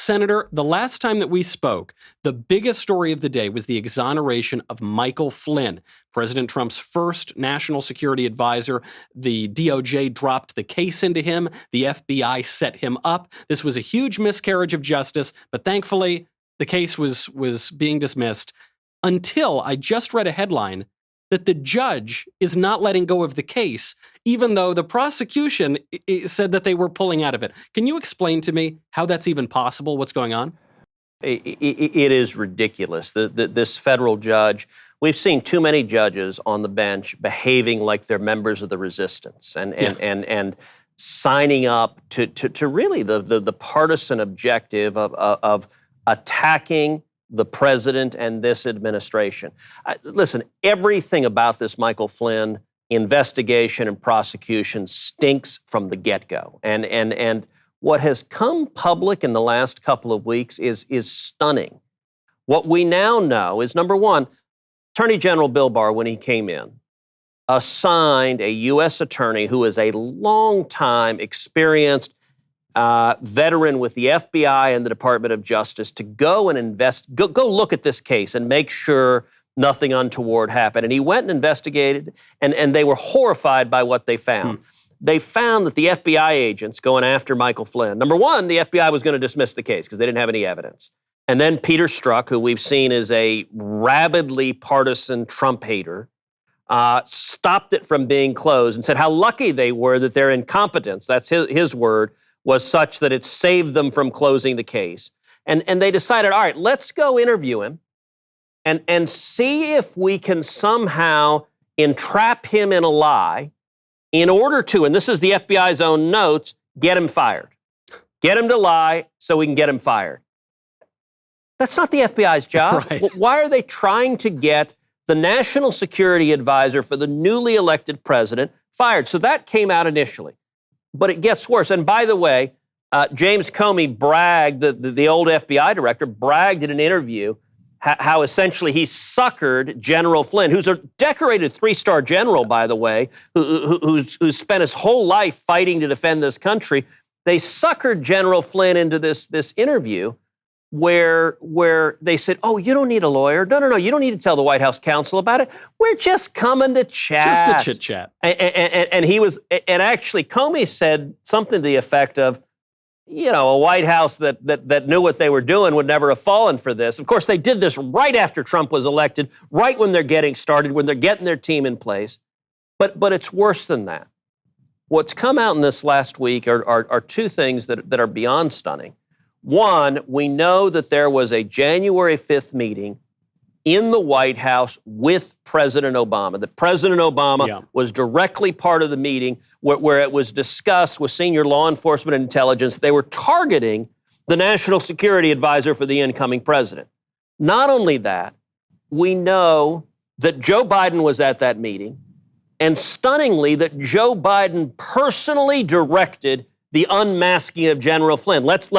Senator, the last time that we spoke, the biggest story of the day was the exoneration of Michael Flynn, President Trump's first national security advisor. The DOJ dropped the case into him. The FBI set him up. This was a huge miscarriage of justice, but thankfully, the case was being dismissed until I just read a headline that the judge is not letting go of the case, even though the prosecution said that they were pulling out of it. Can you explain to me how that's even possible? What's going on? It is ridiculous. This federal judge, we've seen too many judges on the bench behaving like they're members of the resistance and signing up to really the partisan objective of attacking the president and this administration. Listen, everything about this Michael Flynn investigation and prosecution stinks from the get-go. And what has come public in the last couple of weeks is stunning. What we now know is, number one, Attorney General Bill Barr, when he came in, assigned a U.S. attorney who is a long-time experienced veteran with the FBI and the Department of Justice to go and go look at this case and make sure nothing untoward happened. And he went and investigated, and they were horrified by what they found. They found that the FBI agents going after Michael Flynn, number one, the FBI was going to dismiss the case because they didn't have any evidence. And then Peter Strzok, who we've seen is a rabidly partisan Trump hater, stopped it from being closed and said how lucky they were that their incompetence, that's his word, was such that it saved them from closing the case. And they decided, all right, let's go interview him and see if we can somehow entrap him in a lie in order to, and this is the FBI's own notes, get him fired. Get him to lie so we can get him fired. That's not the FBI's job. Right. Why are they trying to get the national security advisor for the newly elected president fired? So that came out initially. But it gets worse. And by the way, James Comey bragged, the old FBI director, bragged in an interview how essentially he suckered General Flynn, who's a decorated three-star general, by the way, who's spent his whole life fighting to defend this country. They suckered General Flynn into this interview where they said, oh, you don't need a lawyer. No, you don't need to tell the White House counsel about it. We're just coming to chat. Just a chit-chat. And actually Comey said something to the effect of, you know, a White House that knew what they were doing would never have fallen for this. Of course, they did this right after Trump was elected, right when they're getting started, when they're getting their team in place. But it's worse than that. What's come out in this last week are two things that are beyond stunning. One, we know that there was a January 5th meeting in the White House with President Obama, that President Obama was directly part of the meeting where it was discussed with senior law enforcement and intelligence. They were targeting the national security advisor for the incoming president. Not only that, we know that Joe Biden was at that meeting, and stunningly that Joe Biden personally directed the unmasking of General Flynn. Let's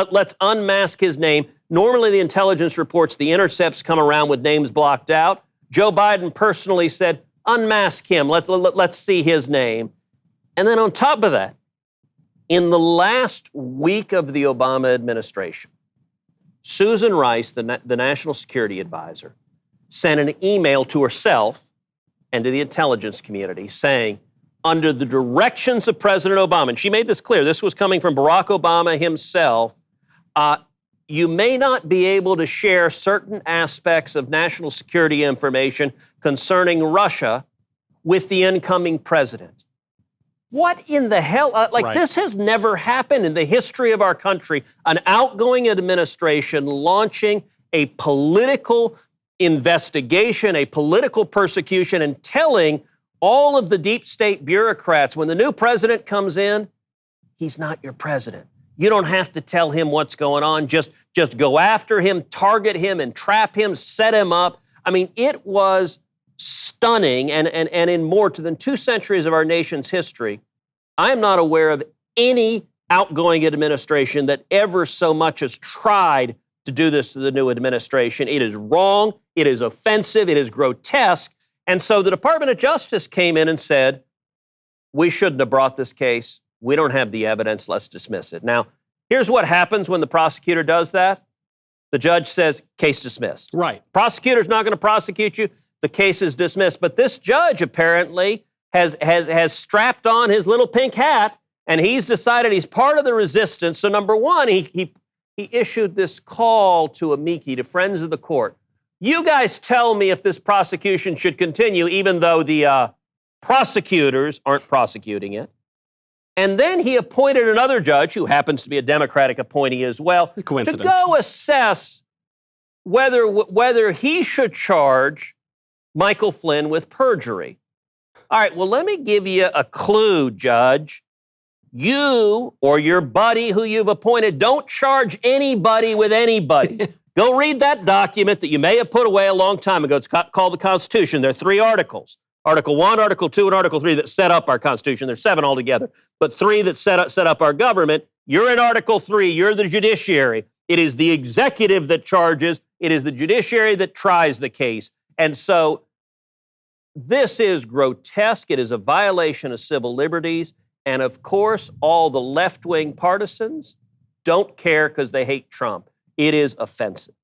unmask his name. Normally, the intelligence reports, the intercepts come around with names blocked out. Joe Biden personally said, unmask him. Let's see his name. And then on top of that, in the last week of the Obama administration, Susan Rice, the national security advisor, sent an email to herself and to the intelligence community saying, under the directions of President Obama, and she made this clear, this was coming from Barack Obama himself, you may not be able to share certain aspects of national security information concerning Russia with the incoming president. What in the hell? This has never happened in the history of our country. An outgoing administration launching a political investigation, a political persecution, and telling all of the deep state bureaucrats, when the new president comes in, he's not your president. You don't have to tell him what's going on. Just go after him, target him, and trap him, set him up. I mean, it was stunning. And in more than 2 centuries of our nation's history, I am not aware of any outgoing administration that ever so much as tried to do this to the new administration. It is wrong. It is offensive. It is grotesque. And so the Department of Justice came in and said, we shouldn't have brought this case. We don't have the evidence. Let's dismiss it. Now, Here's what happens when the prosecutor does that. The judge says, case dismissed. Right. Prosecutor's not going to prosecute you. The case is dismissed. But this judge apparently has strapped on his little pink hat, and he's decided he's part of the resistance. So number one, he issued this call to amici, to friends of the court. You guys tell me if this prosecution should continue, even though the prosecutors aren't prosecuting it. And then he appointed another judge, who happens to be a Democratic appointee as well, to go assess whether he should charge Michael Flynn with perjury. All right, well, let me give you a clue, Judge. You or your buddy who you've appointed don't charge anybody with anybody. Go read that document that you may have put away a long time ago. It's called the Constitution. There are 3 articles. Article 1, Article 2, and Article 3 that set up our Constitution. There's 7 altogether, but 3 that set up our government. You're in Article 3. You're the judiciary. It is the executive that charges. It is the judiciary that tries the case. And so this is grotesque. It is a violation of civil liberties. And of course, all the left-wing partisans don't care because they hate Trump. It is offensive.